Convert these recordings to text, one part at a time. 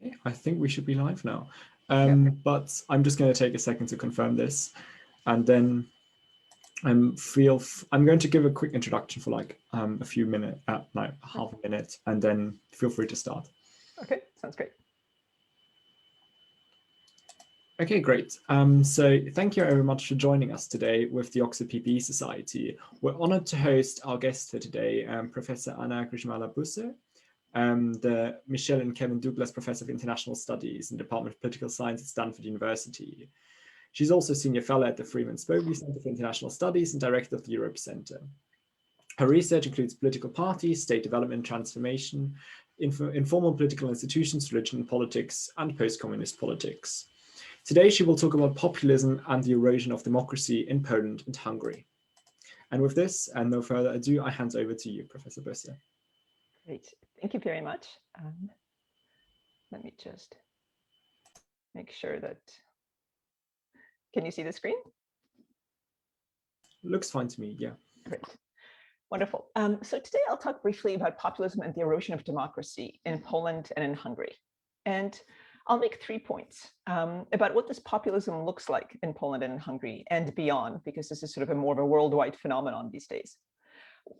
Okay, I think we should be live now. But I'm just going to take a second to confirm this, and then I'm going to give a quick introduction for like a few minutes, like half a minute, and then feel free to start. Okay, sounds great. Okay, great. So thank you very much for joining us today with the Oxford PPE Society. We're honored to host our guest for today, Professor Anna Grzymala-Busse, the Michelle and Kevin Douglas Professor of International Studies in the Department of Political Science at Stanford University. She's also Senior Fellow at the Freeman Spogli Center for International Studies and Director of the Europe Center. Her research includes political parties, state development and transformation, informal political institutions, religion and politics, and post-communist politics. Today, she will talk about populism and the erosion of democracy in Poland and Hungary. And with this, and no further ado, I hand over to you, Professor Busse. Great, thank you very much. Let me just make sure that, can you see the screen? Looks fine to me, yeah. Great, wonderful. So today I'll talk briefly about populism and the erosion of democracy in Poland and in Hungary. And I'll make 3 points about what this populism looks like in Poland and Hungary and beyond, because this is sort of a more of a worldwide phenomenon these days.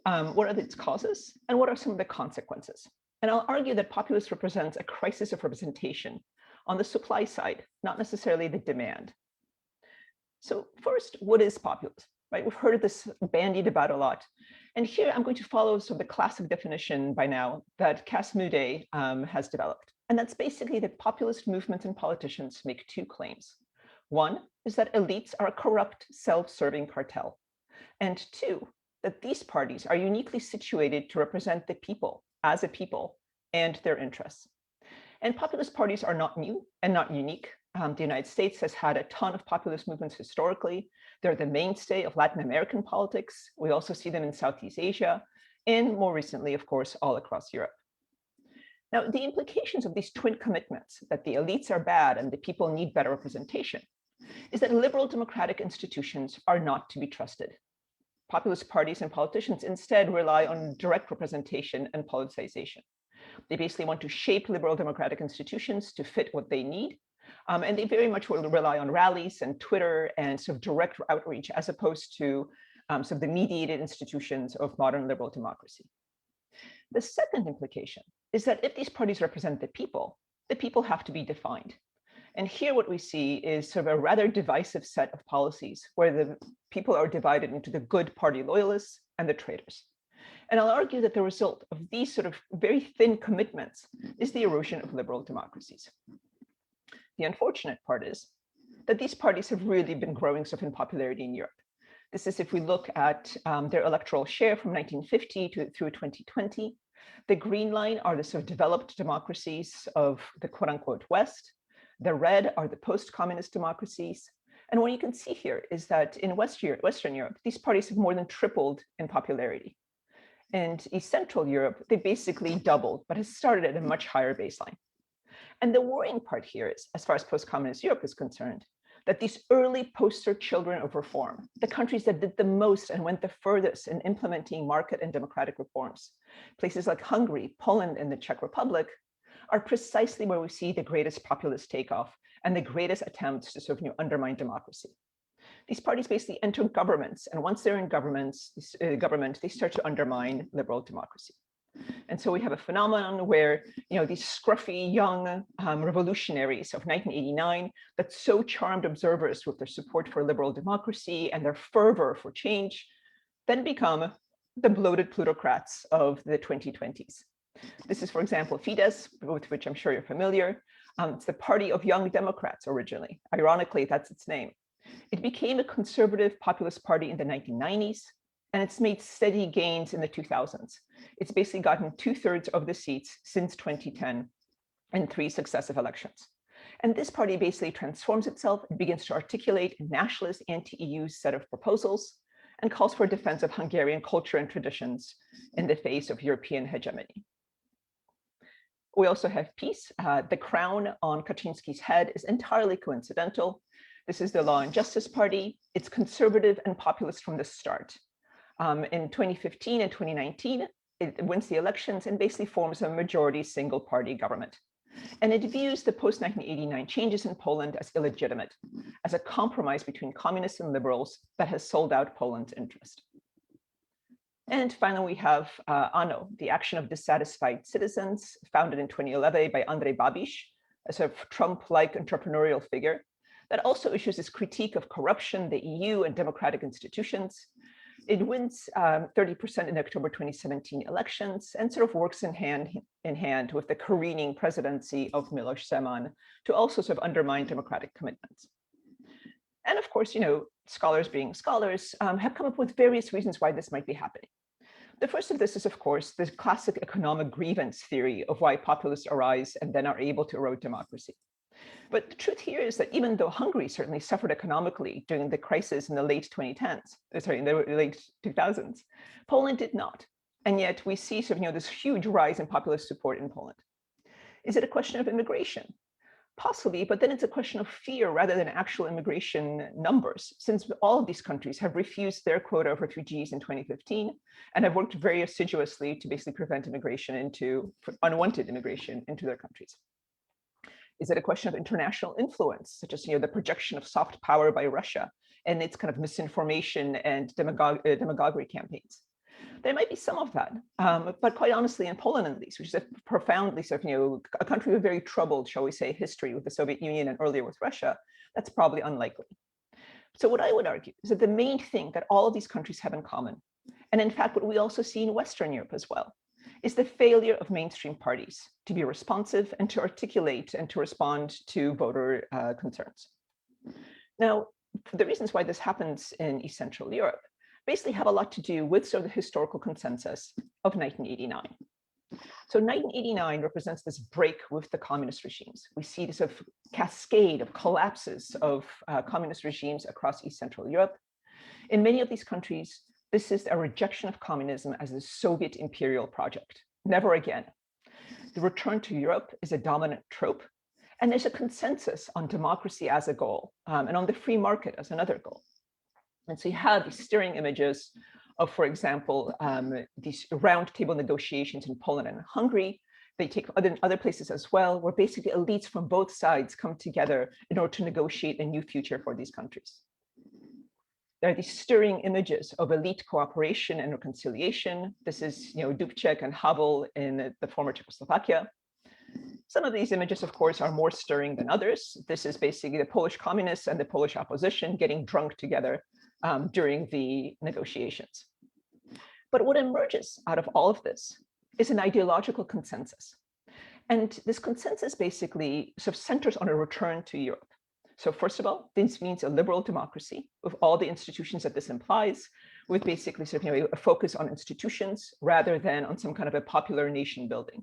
What are its causes and what are some of the consequences? And I'll argue that populism represents a crisis of representation on the supply side, not necessarily the demand. So first, what is populism? Right? We've heard of this bandied about a lot. And here I'm going to follow some of the classic definition by now that Cass Mudde has developed. And that's basically that populist movements and politicians make 2 claims. One is that elites are a corrupt, self-serving cartel. And 2, that these parties are uniquely situated to represent the people as a people and their interests. And populist parties are not new and not unique. The United States has had a ton of populist movements historically. They're the mainstay of Latin American politics. We also see them in Southeast Asia, and more recently, of course, all across Europe. Now, the implications of these twin commitments, that the elites are bad and the people need better representation, is that liberal democratic institutions are not to be trusted. Populist parties and politicians instead rely on direct representation and politicization. They basically want to shape liberal democratic institutions to fit what they need. And they very much will rely on rallies and Twitter and sort of direct outreach as opposed to sort of the mediated institutions of modern liberal democracy. The second implication is that if these parties represent the people have to be defined. And here what we see is sort of a rather divisive set of policies where the people are divided into the good party loyalists and the traitors. And I'll argue that the result of these sort of very thin commitments is the erosion of liberal democracies. The unfortunate part is that these parties have really been growing sort of in popularity in Europe. This is if we look at their electoral share from 1950 through 2020. The green line are the sort of developed democracies of the quote unquote West. The red are the post-communist democracies. And what you can see here is that in Western Europe, these parties have more than tripled in popularity. And East Central Europe, they basically doubled, but has started at a much higher baseline. And the worrying part here is, as far as post-communist Europe is concerned, that these early poster children of reform, the countries that did the most and went the furthest in implementing market and democratic reforms, places like Hungary, Poland, and the Czech Republic, are precisely where we see the greatest populist takeoff and the greatest attempts to sort of undermine democracy. These parties basically enter governments, and once they're in government, they start to undermine liberal democracy. And so we have a phenomenon where these scruffy young revolutionaries of 1989 that so charmed observers with their support for liberal democracy and their fervor for change then become the bloated plutocrats of the 2020s. This is, for example, Fidesz, with which I'm sure you're familiar. It's the Party of Young Democrats originally. Ironically, that's its name. It became a conservative populist party in the 1990s, and it's made steady gains in the 2000s. It's basically gotten 2/3 of the seats since 2010 in 3 successive elections. And this party basically transforms itself and begins to articulate a nationalist anti-EU set of proposals and calls for defense of Hungarian culture and traditions in the face of European hegemony. We also have peace. The crown on Kaczynski's head is entirely coincidental. This is the Law and Justice Party. It's conservative and populist from the start. In 2015 and 2019, it wins the elections and basically forms a majority single party government. And it views the post-1989 changes in Poland as illegitimate, as a compromise between communists and liberals that has sold out Poland's interest. And finally, we have ANO, the Action of Dissatisfied Citizens, founded in 2011 by Andrej Babiš, a sort of Trump-like entrepreneurial figure that also issues this critique of corruption, the EU, and democratic institutions. It wins 30% in the October 2017 elections and sort of works in hand with the careening presidency of Miloš Zeman to also sort of undermine democratic commitments. And of course, scholars being scholars have come up with various reasons why this might be happening. The first of this is, of course, the classic economic grievance theory of why populists arise and then are able to erode democracy. But the truth here is that even though Hungary certainly suffered economically during the crisis in the late 2010s, in the late 2000s, Poland did not. And yet we see sort of, this huge rise in populist support in Poland. Is it a question of immigration? Possibly, but then it's a question of fear rather than actual immigration numbers, since all of these countries have refused their quota of refugees in 2015 and have worked very assiduously to basically prevent unwanted immigration into their countries. Is it a question of international influence, such as the projection of soft power by Russia and its kind of misinformation and demagoguery campaigns? There might be some of that, but quite honestly, in Poland at least, which is a profoundly sort of, a country with very troubled, shall we say, history with the Soviet Union and earlier with Russia, that's probably unlikely. So what I would argue is that the main thing that all of these countries have in common, and in fact what we also see in Western Europe as well, is the failure of mainstream parties to be responsive and to articulate and to respond to voter concerns. Now, the reasons why this happens in East Central Europe basically have a lot to do with sort of the historical consensus of 1989. So 1989 represents this break with the communist regimes. We see this sort of cascade of collapses of communist regimes across East Central Europe. In many of these countries, this is a rejection of communism as a Soviet imperial project. Never again. The return to Europe is a dominant trope, and there's a consensus on democracy as a goal, and on the free market as another goal. And so you have these stirring images of, for example, these roundtable negotiations in Poland and Hungary. They take other places as well, where basically elites from both sides come together in order to negotiate a new future for these countries. There are these stirring images of elite cooperation and reconciliation. This is, Dubček and Havel in the former Czechoslovakia. Some of these images, of course, are more stirring than others. This is basically the Polish communists and the Polish opposition getting drunk together during the negotiations. But what emerges out of all of this is an ideological consensus. And this consensus basically sort of centers on a return to Europe. So first of all, this means a liberal democracy with all the institutions that this implies, with basically sort of, a focus on institutions rather than on some kind of a popular nation building.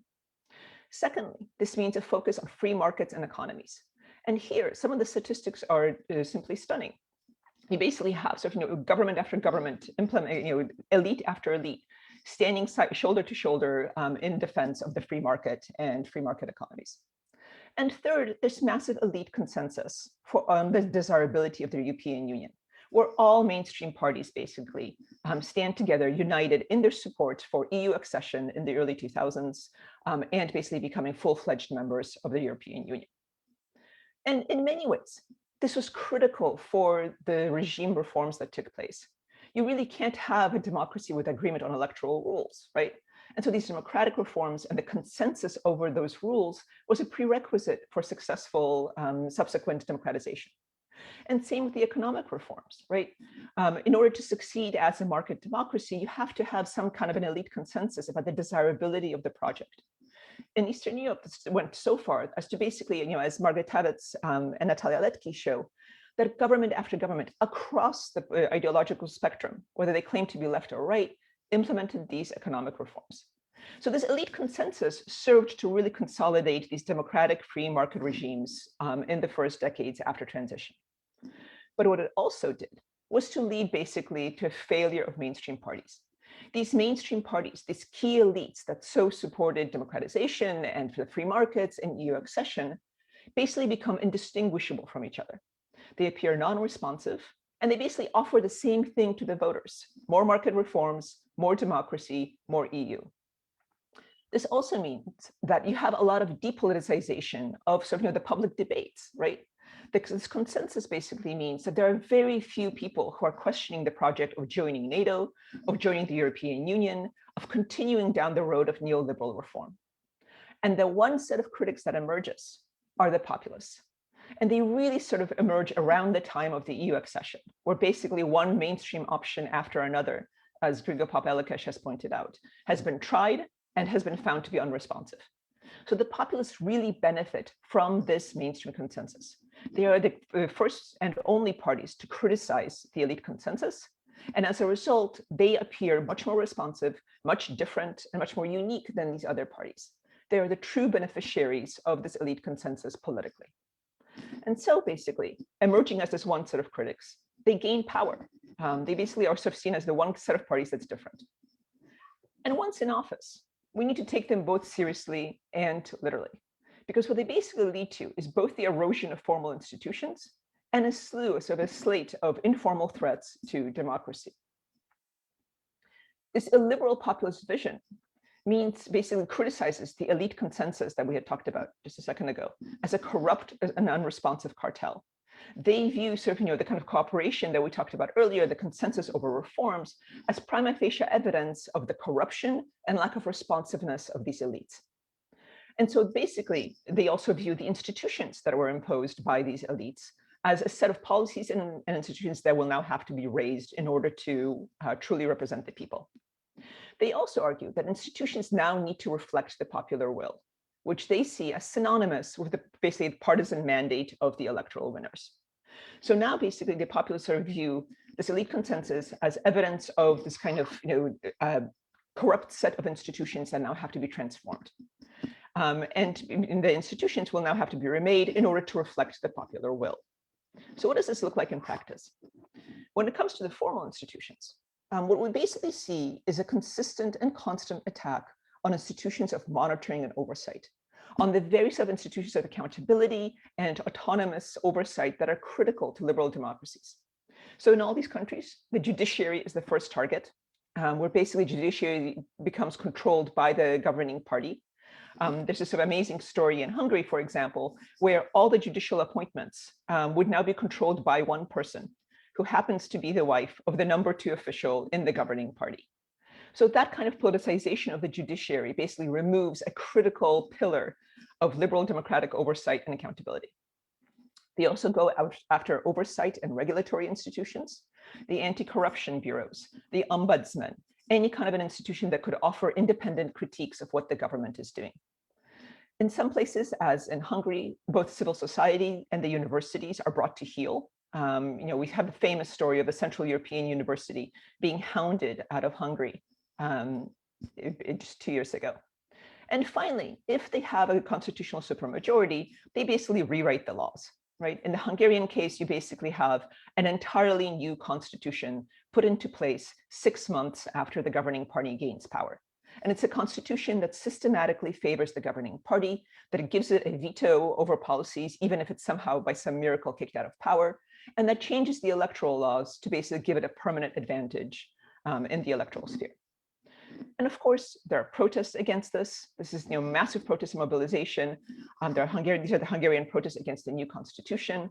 Secondly, this means a focus on free markets and economies. And here, some of the statistics are simply stunning. You basically have sort of, government after government, elite after elite, standing shoulder to shoulder in defense of the free market and free market economies. And third, this massive elite consensus on the desirability of the European Union, where all mainstream parties basically stand together, united in their support for EU accession in the early 2000s, and basically becoming full-fledged members of the European Union. And in many ways, this was critical for the regime reforms that took place. You really can't have a democracy with agreement on electoral rules, right? And so these democratic reforms and the consensus over those rules was a prerequisite for successful subsequent democratization. And same with the economic reforms, right? In order to succeed as a market democracy, you have to have some kind of an elite consensus about the desirability of the project. In Eastern Europe, this went so far as to basically, as Margaret Tavets and Natalia Letki show, that government after government across the ideological spectrum, whether they claim to be left or right, implemented these economic reforms. So this elite consensus served to really consolidate these democratic free market regimes in the first decades after transition. But what it also did was to lead basically to a failure of mainstream parties. These mainstream parties, these key elites that so supported democratization and the free markets and EU accession, basically become indistinguishable from each other. They appear non-responsive, and they basically offer the same thing to the voters: more market reforms, more democracy, more EU. This also means that you have a lot of depoliticization of sort of the public debates, right? This consensus basically means that there are very few people who are questioning the project of joining NATO, of joining the European Union, of continuing down the road of neoliberal reform. And the one set of critics that emerges are the populists. And they really sort of emerge around the time of the EU accession, where basically one mainstream option after another, as Grigor Papelikesh has pointed out, has been tried and has been found to be unresponsive. So the populists really benefit from this mainstream consensus. They are the first and only parties to criticize the elite consensus. And as a result, they appear much more responsive, much different, and much more unique than these other parties. They are the true beneficiaries of this elite consensus politically. And so basically, emerging as this one set of critics, they gain power. They basically are sort of seen as the one set of parties that's different. And once in office, we need to take them both seriously and literally, because what they basically lead to is both the erosion of formal institutions and a slew, a sort of a slate of informal threats to democracy. This illiberal populist vision means basically criticizes the elite consensus that we had talked about just a second ago as a corrupt and unresponsive cartel. They view sort of, the kind of cooperation that we talked about earlier, the consensus over reforms, as prima facie evidence of the corruption and lack of responsiveness of these elites. And so basically, they also view the institutions that were imposed by these elites as a set of policies and institutions that will now have to be raised in order to truly represent the people. They also argue that institutions now need to reflect the popular will, which they see as synonymous with the basically partisan mandate of the electoral winners. So now basically the populists sort of view this elite consensus as evidence of this kind of corrupt set of institutions that now have to be transformed. And the institutions will now have to be remade in order to reflect the popular will. So what does this look like in practice? When it comes to the formal institutions, what we basically see is a consistent and constant attack on institutions of monitoring and oversight, on the very set of institutions of accountability and autonomous oversight that are critical to liberal democracies. So in all these countries, the judiciary is the first target, where basically judiciary becomes controlled by the governing party. There's this sort of amazing story in Hungary, for example, where all the judicial appointments would now be controlled by one person, who happens to be the wife of the number 2 official in the governing party. So that kind of politicization of the judiciary basically removes a critical pillar of liberal democratic oversight and accountability. They also go out after oversight and regulatory institutions, the anti-corruption bureaus, the ombudsman, any kind of an institution that could offer independent critiques of what the government is doing. In some places, as in Hungary, both civil society and the universities are brought to heel. We have the famous story of a Central European university being hounded out of Hungary just 2 years ago. And finally, if they have a constitutional supermajority, they basically rewrite the laws, right? In the Hungarian case, you basically have an entirely new constitution put into place 6 months after the governing party gains power. And it's a constitution that systematically favors the governing party, that it gives it a veto over policies, even if it's somehow by some miracle kicked out of power, and that changes the electoral laws to basically give it a permanent advantage in the electoral sphere. And of course, there are protests against this. This is massive protest mobilization. These are the Hungarian protests against the new constitution.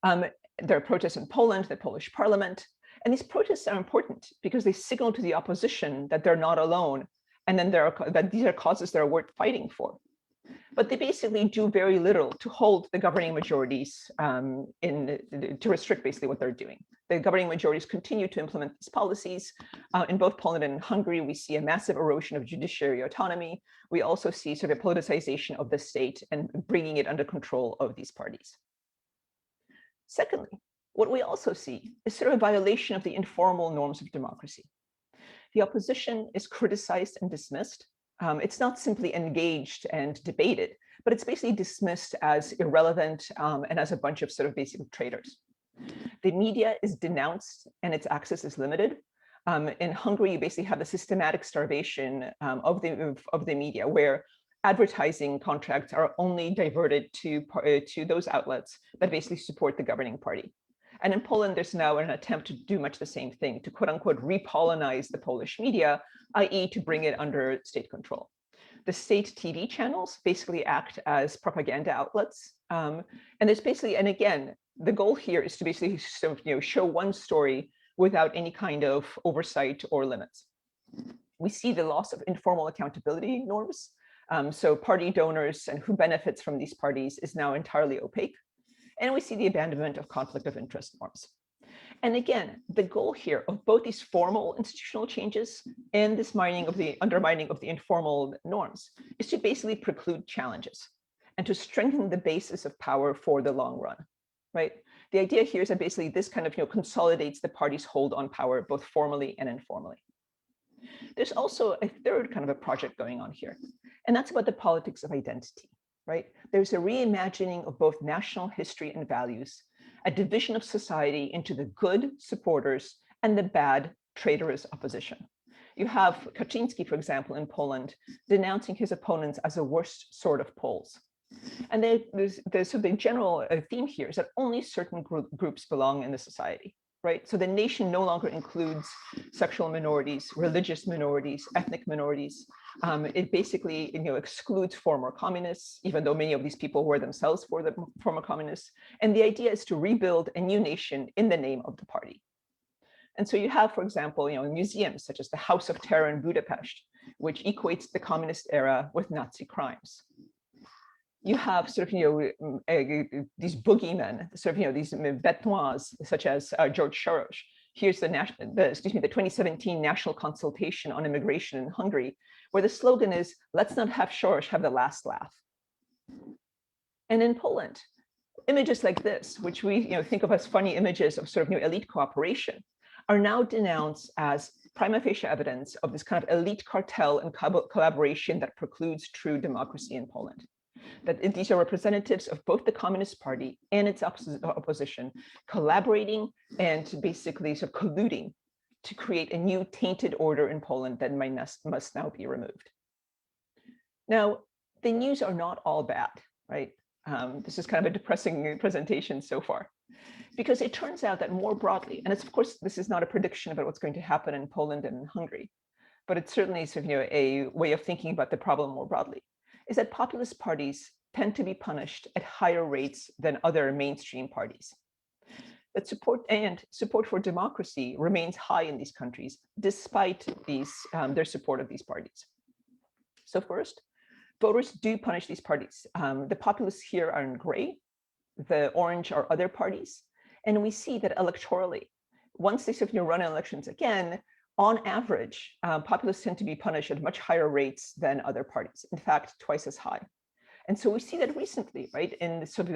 There are protests in Poland, the Polish parliament. And these protests are important because they signal to the opposition that they're not alone, and then that these are causes that are worth fighting for. But they basically do very little to hold the governing majorities to restrict basically what they're doing. The governing majorities continue to implement these policies. In both Poland and Hungary, we see a massive erosion of judiciary autonomy. We also see sort of politicization of the state and bringing it under control of these parties. Secondly, what we also see is sort of a violation of the informal norms of democracy. The opposition is criticized and dismissed. It's not simply engaged and debated, but it's basically dismissed as irrelevant and as a bunch of sort of basic traitors. The media is denounced and its access is limited. In Hungary, you basically have the systematic starvation of the media, where advertising contracts are only diverted to those outlets that basically support the governing party. And in Poland, there's now an attempt to do much the same thing, to quote unquote repolonize the Polish media, i.e. to bring it under state control. The state TV channels basically act as propaganda outlets. And there's basically, and again, the goal here is to basically show one story without any kind of oversight or limits. We see the loss of informal accountability norms. So party donors and who benefits from these parties is now entirely opaque. And we see the abandonment of conflict of interest norms. And again, the goal here of both these formal institutional changes and this undermining of the informal norms is to basically preclude challenges and to strengthen the basis of power for the long run, right? The idea here is that basically this kind of consolidates the party's hold on power, both formally and informally. There's also a third kind of a project going on here, and that's about the politics of identity, right? There's a reimagining of both national history and values, a division of society into the good supporters and the bad traitorous opposition. You have Kaczynski, for example, in Poland, denouncing his opponents as the worst sort of Poles. And the general theme here is that only certain groups belong in the society, right? So the nation no longer includes sexual minorities, religious minorities, ethnic minorities. It basically excludes former communists, even though many of these people were themselves former communists. And the idea is to rebuild a new nation in the name of the party. And so you have, for example, museums such as the House of Terror in Budapest, which equates the communist era with Nazi crimes. You have sort of these boogeymen, sort of these bêtes noires, such as George Soros. Here's the 2017 national consultation on immigration in Hungary, where the slogan is, "Let's not have Soros have the last laugh." And in Poland, images like this, which we think of as funny images of sort of elite cooperation, are now denounced as prima facie evidence of this kind of elite cartel and collaboration that precludes true democracy in Poland. That these are representatives of both the Communist Party and its opposition collaborating and basically sort of colluding to create a new tainted order in Poland that must now be removed. Now, the news are not all bad, right? This is kind of a depressing presentation so far, because it turns out that more broadly, and it's, of course, this is not a prediction about what's going to happen in Poland and in Hungary, but it's certainly sort of, a way of thinking about the problem more broadly, is that populist parties tend to be punished at higher rates than other mainstream parties. That support for democracy remains high in these countries, despite their support of these parties. So first, voters do punish these parties. The populists here are in gray, the orange are other parties. And we see that electorally, once they sort of run elections again, on average, populists tend to be punished at much higher rates than other parties, in fact, twice as high. And so we see that recently, right,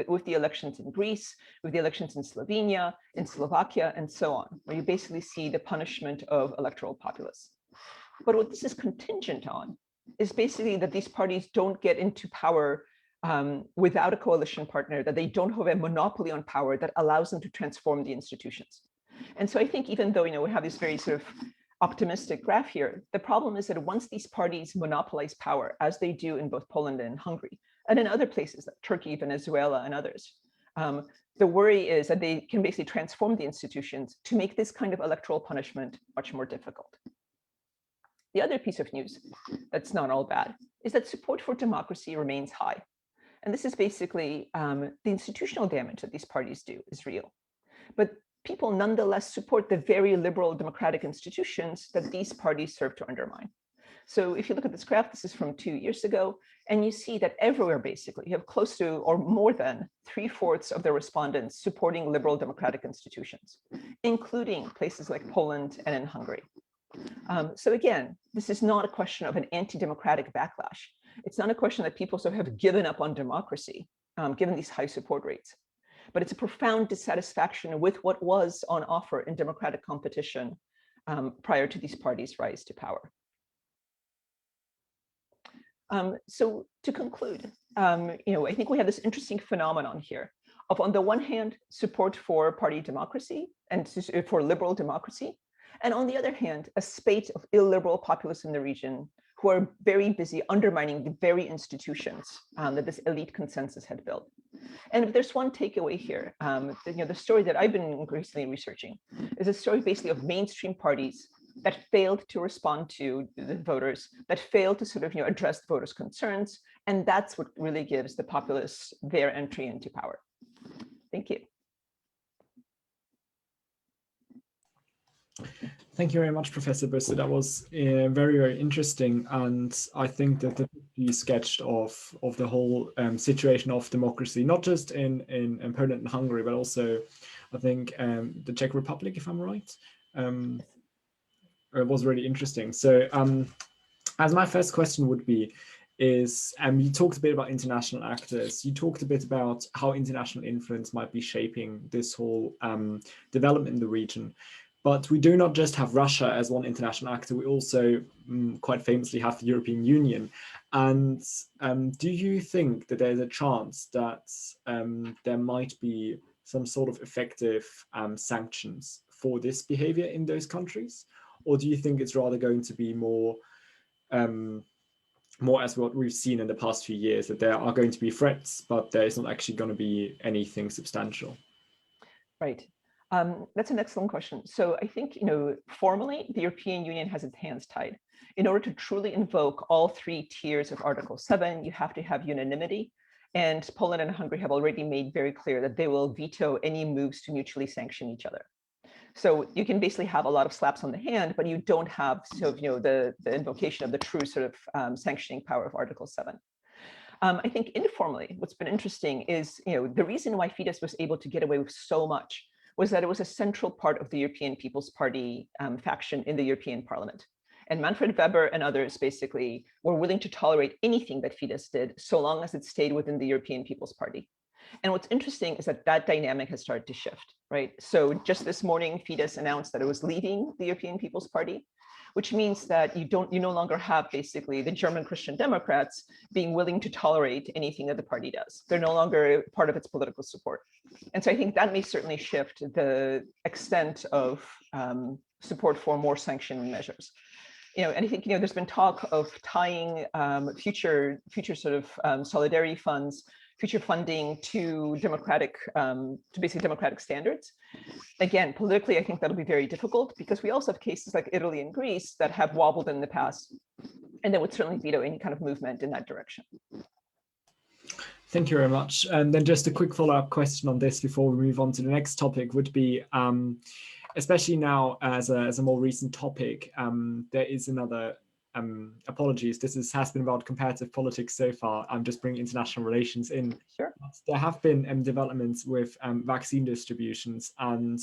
with the elections in Greece, with the elections in Slovenia, in Slovakia, and so on, where you basically see the punishment of electoral populists. But what this is contingent on is basically that these parties don't get into power without a coalition partner, that they don't have a monopoly on power that allows them to transform the institutions. And so I think even though we have this very sort of optimistic graph here, the problem is that once these parties monopolize power, as they do in both Poland and Hungary, and in other places like Turkey, Venezuela, and others, the worry is that they can basically transform the institutions to make this kind of electoral punishment much more difficult. The other piece of news that's not all bad is that support for democracy remains high. And this is basically the institutional damage that these parties do is real. But people nonetheless support the very liberal democratic institutions that these parties serve to undermine. So if you look at this graph, this is from 2 years ago, and you see that everywhere, basically, you have close to or more than 3/4 of the respondents supporting liberal democratic institutions, including places like Poland and in Hungary. So again, this is not a question of an anti-democratic backlash. It's not a question that people sort of have given up on democracy, given these high support rates. But it's a profound dissatisfaction with what was on offer in democratic competition prior to these parties' rise to power. So to conclude, I think we have this interesting phenomenon here of, on the one hand, support for party democracy and for liberal democracy, and on the other hand, a spate of illiberal populists in the region who are very busy undermining the very institutions that this elite consensus had built. And if there's one takeaway here, the story that I've been increasingly researching is a story basically of mainstream parties that failed to respond to the voters, that failed to sort of address the voters' concerns, and that's what really gives the populists their entry into power. Thank you. Thank you very much, Professor Busse. That was very, very interesting. And I think that the you sketched of the whole situation of democracy, not just in Poland and Hungary, but also, I think, the Czech Republic, if I'm right, it was really interesting. So as my first question would be, is you talked a bit about international actors. You talked a bit about how international influence might be shaping this whole development in the region. But we do not just have Russia as one international actor, we also quite famously have the European Union. And do you think that there's a chance that there might be some sort of effective sanctions for this behavior in those countries? Or do you think it's rather going to be more as what we've seen in the past few years, that there are going to be threats, but there is not actually going to be anything substantial? Right. That's an excellent question. So I think, formally, the European Union has its hands tied. In order to truly invoke all three tiers of Article 7, you have to have unanimity. And Poland and Hungary have already made very clear that they will veto any moves to mutually sanction each other. So you can basically have a lot of slaps on the hand, but you don't have sort of, the invocation of the true sort of sanctioning power of Article 7. I think informally, what's been interesting is, the reason why Fidesz was able to get away with so much was that it was a central part of the European People's Party faction in the European Parliament. And Manfred Weber and others basically were willing to tolerate anything that Fidesz did, so long as it stayed within the European People's Party. And what's interesting is that that dynamic has started to shift, right? So just this morning, Fidesz announced that it was leaving the European People's Party, which means that you no longer have basically the German Christian Democrats being willing to tolerate anything that the party does. They're no longer part of its political support. And so I think that may certainly shift the extent of support for more sanction measures. And I think, there's been talk of tying future sort of solidarity funds, future funding to basically democratic standards. Again, politically, I think that'll be very difficult because we also have cases like Italy and Greece that have wobbled in the past, and that would certainly veto any kind of movement in that direction. Thank you very much. And then just a quick follow-up question on this before we move on to the next topic would be, especially now as a more recent topic, there is another, apologies, this has been about comparative politics so far. I'm just bringing international relations in. Sure. There have been developments with vaccine distributions, and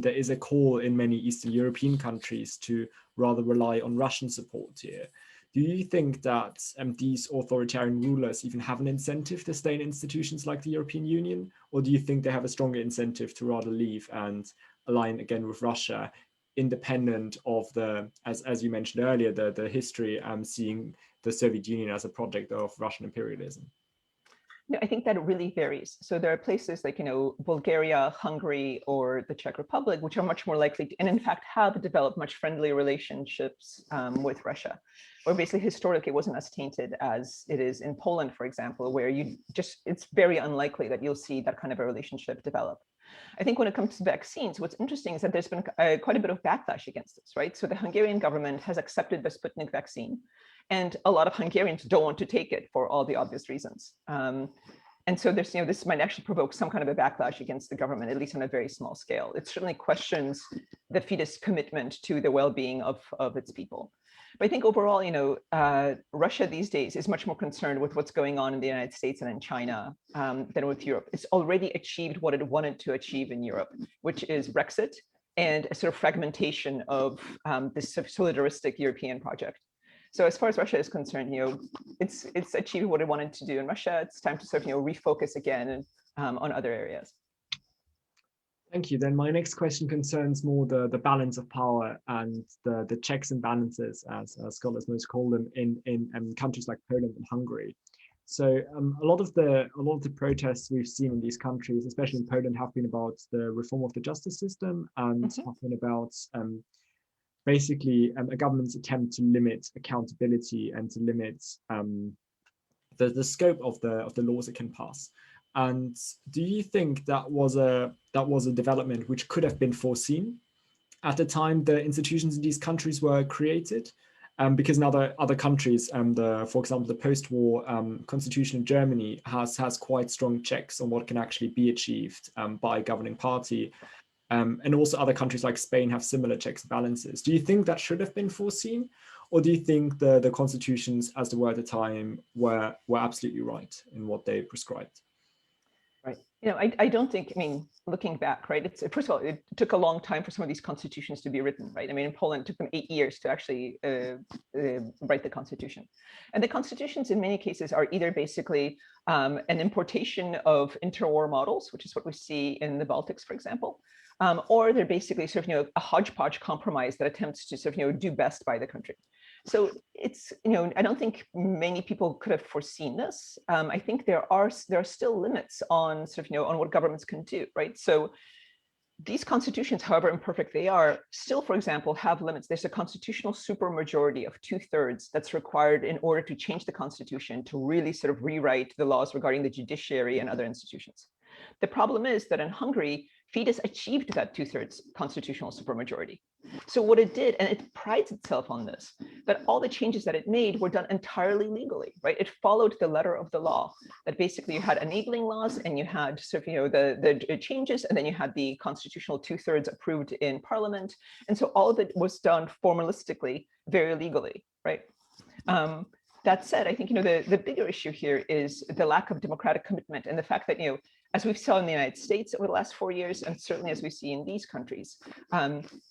there is a call in many Eastern European countries to rather rely on Russian support here. Do you think that these authoritarian rulers even have an incentive to stay in institutions like the European Union, or do you think they have a stronger incentive to rather leave and align again with Russia, independent of the, as you mentioned earlier, the history seeing the Soviet Union as a project of Russian imperialism? I think that it really varies. So there are places like, Bulgaria, Hungary, or the Czech Republic, which are much more likely to, and in fact have developed much friendlier relationships with Russia, where basically historically it wasn't as tainted as it is in Poland, for example, where it's very unlikely that you'll see that kind of a relationship develop. I think when it comes to vaccines, what's interesting is that there's been quite a bit of backlash against this, right? So the Hungarian government has accepted the Sputnik vaccine, and a lot of Hungarians don't want to take it for all the obvious reasons. And so there's, this might actually provoke some kind of a backlash against the government, at least on a very small scale. It certainly questions the Fidesz commitment to the well-being of its people. But I think overall, Russia these days is much more concerned with what's going on in the United States and in China than with Europe. It's already achieved what it wanted to achieve in Europe, which is Brexit and a sort of fragmentation of this solidaristic European project. So as far as Russia is concerned, it's achieved what it wanted to do in Russia. It's time to sort of refocus again on other areas. Thank you. Then my next question concerns more the balance of power and the checks and balances, as scholars most call them, in countries like Poland and Hungary. So a lot of the protests we've seen in these countries, especially in Poland, have been about the reform of the justice system and have been about basically a government's attempt to limit accountability and to limit the scope of the laws it can pass. And do you think that was a development which could have been foreseen at the time the institutions in these countries were created? Because in other countries, for example, the post-war constitution of Germany has quite strong checks on what can actually be achieved by a governing party. And also other countries like Spain have similar checks and balances. Do you think that should have been foreseen? Or do you think the constitutions as they were at the time were absolutely right in what they prescribed? Right. I don't think, looking back, right, first of all, it took a long time for some of these constitutions to be written, right? In Poland, it took them 8 years to actually write the constitution. And the constitutions in many cases are either basically an importation of interwar models, which is what we see in the Baltics, for example, or they're basically sort of, a hodgepodge compromise that attempts to sort of, do best by the country. So it's, I don't think many people could have foreseen this. I think there are still limits on sort of, on what governments can do, right? So these constitutions, however imperfect they are, still, for example, have limits. There's a constitutional supermajority of 2/3 that's required in order to change the constitution to really sort of rewrite the laws regarding the judiciary and other institutions. The problem is that in Hungary, Fidesz achieved that 2/3 constitutional supermajority. So what it did, and it prides itself on this, that all the changes that it made were done entirely legally, right? It followed the letter of the law, that basically you had enabling laws and you had sort of, the changes, and then you had the constitutional 2/3 approved in parliament. And so all of it was done formalistically, very legally, right? That said, I think, the bigger issue here is the lack of democratic commitment and the fact that, as we've saw in the United States over the last 4 years, and certainly as we see in these countries,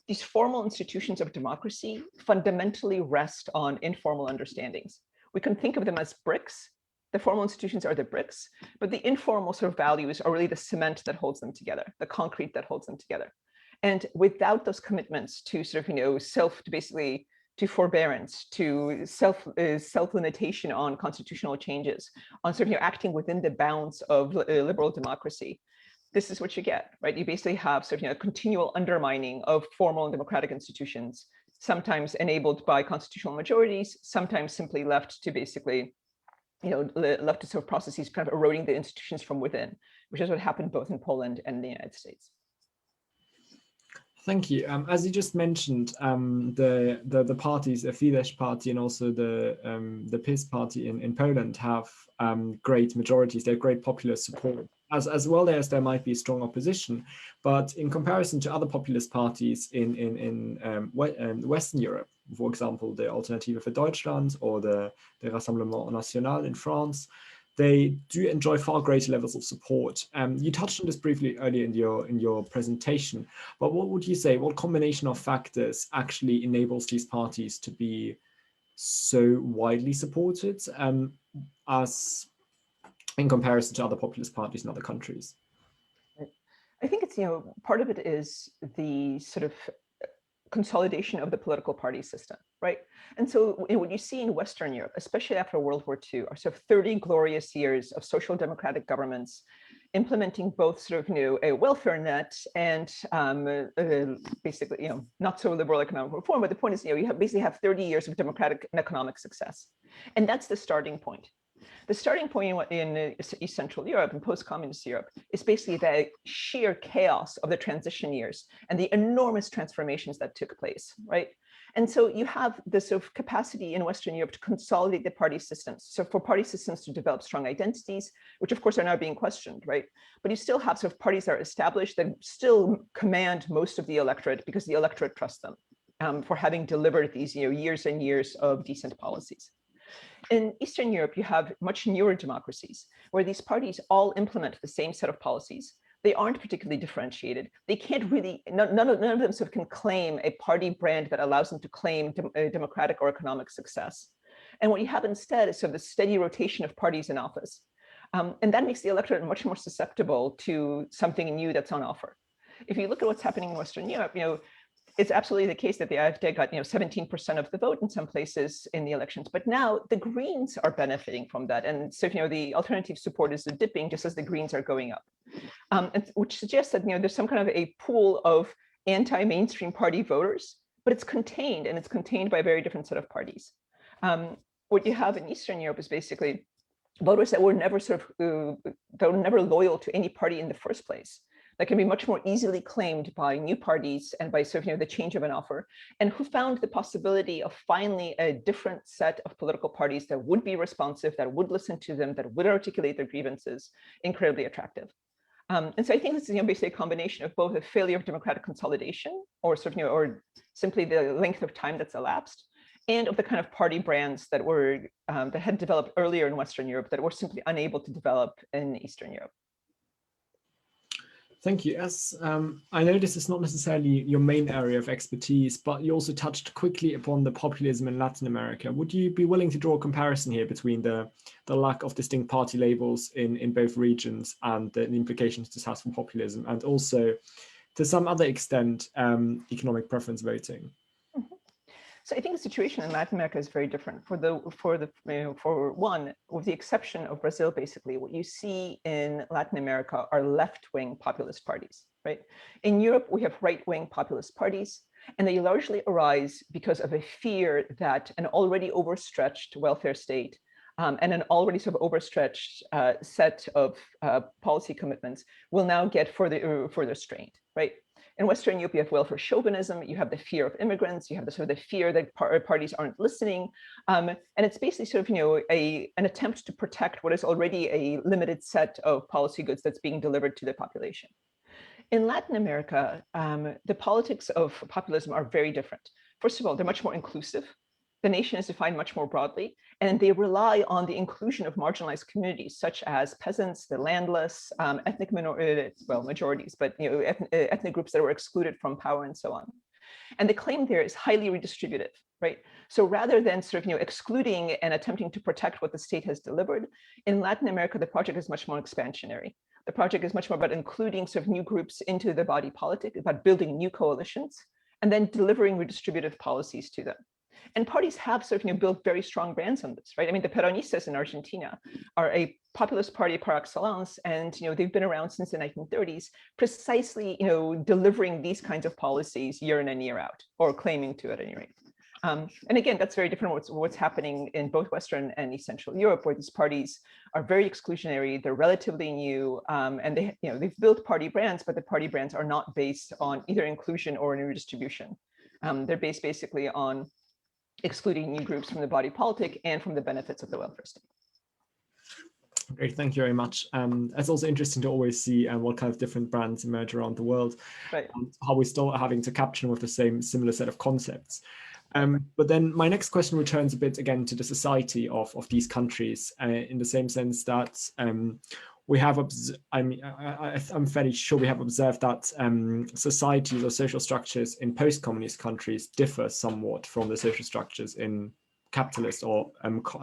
these formal institutions of democracy fundamentally rest on informal understandings. We can think of them as bricks. The formal institutions are the bricks, but the informal sort of values are really the cement that holds them together, the concrete that holds them together. And without those commitments to sort of, to forbearance, to self-limitation on constitutional changes, on sort of acting within the bounds of liberal democracy, this is what you get, right? You basically have sort of a continual undermining of formal and democratic institutions, sometimes enabled by constitutional majorities, sometimes simply left to basically, left to sort of processes kind of eroding the institutions from within, which is what happened both in Poland and the United States. Thank you. As you just mentioned, the parties, the Fidesz party and also the PiS party in Poland have great majorities. They have great popular support, as well as there might be strong opposition. But in comparison to other populist parties in Western Europe, for example, the Alternative für Deutschland or the Rassemblement National in France, they do enjoy far greater levels of support. You touched on this briefly earlier in your presentation, but what would you say, what combination of factors actually enables these parties to be so widely supported as in comparison to other populist parties in other countries? I think it's, part of it is the sort of consolidation of the political party system, right? And so what you see in Western Europe, especially after World War II, are sort of 30 glorious years of social democratic governments implementing both sort of, a welfare net and basically, not so liberal economic reform, but the point is, you basically have 30 years of democratic and economic success. And that's the starting point. The starting point in East Central Europe and post-communist Europe is basically the sheer chaos of the transition years and the enormous transformations that took place, right? And so you have this sort of capacity in Western Europe to consolidate the party systems. So for party systems to develop strong identities, which of course are now being questioned, right? But you still have sort of parties that are established that still command most of the electorate because the electorate trusts them for having delivered these years and years of decent policies. In Eastern Europe, you have much newer democracies where these parties all implement the same set of policies. They aren't particularly differentiated. They can't really, none of them sort of can claim a party brand that allows them to claim democratic or economic success. And what you have instead is sort of the steady rotation of parties in office. And that makes the electorate much more susceptible to something new that's on offer. If you look at what's happening in Western Europe, it's absolutely the case that the AfD got 17% of the vote in some places in the elections, but now the Greens are benefiting from that, and so the alternative support is dipping just as the Greens are going up, which suggests that there's some kind of a pool of anti-mainstream party voters, but it's contained, and it's contained by a very different set of parties. What you have in Eastern Europe is basically voters that were never that were never loyal to any party in the first place, that can be much more easily claimed by new parties and by the change of an offer, and who found the possibility of finally a different set of political parties that would be responsive, that would listen to them, that would articulate their grievances incredibly attractive. And so I think this is basically a combination of both a failure of democratic consolidation, or or simply the length of time that's elapsed, and of the kind of party brands that were that had developed earlier in Western Europe that were simply unable to develop in Eastern Europe. Thank you. As I know this is not necessarily your main area of expertise, but you also touched quickly upon the populism in Latin America. Would you be willing to draw a comparison here between the lack of distinct party labels in both regions and the implications this has for populism, and also to some other extent economic preference voting? So I think the situation in Latin America is very different. For one, with the exception of Brazil, basically, what you see in Latin America are left-wing populist parties, right? In Europe, we have right-wing populist parties, and they largely arise because of a fear that an already overstretched welfare state and an already overstretched set of policy commitments will now get further strained, right? In Western Europe, you have welfare chauvinism, you have the fear of immigrants, you have the fear that parties aren't listening. And it's basically an attempt to protect what is already a limited set of policy goods that's being delivered to the population. In Latin America, the politics of populism are very different. First of all, they're much more inclusive. The nation is defined much more broadly, and they rely on the inclusion of marginalized communities, such as peasants, the landless, ethnic minorities, well, majorities, but ethnic groups that were excluded from power and so on. And the claim there is highly redistributive, right? So rather than excluding and attempting to protect what the state has delivered, in Latin America, the project is much more expansionary. The project is much more about including new groups into the body politic, about building new coalitions, and then delivering redistributive policies to them. And parties have built very strong brands on this, right? I mean, the Peronistas in Argentina are a populist party par excellence, and they've been around since the 1930s, precisely delivering these kinds of policies year in and year out, or claiming to at any rate. And again, that's very different from what's happening in both Western and East Central Europe, where these parties are very exclusionary, they're relatively new, and they've built party brands, but the party brands are not based on either inclusion or redistribution. They're based basically on excluding new groups from the body politic and from the benefits of the welfare state. Great, thank you very much. It's also interesting to always see what kind of different brands emerge around the world, right? How we're still having to capture them with the similar set of concepts. But then my next question returns a bit again to the society of these countries, in the same sense that we have, I'm fairly sure we have observed that societies or social structures in post-communist countries differ somewhat from the social structures in capitalist or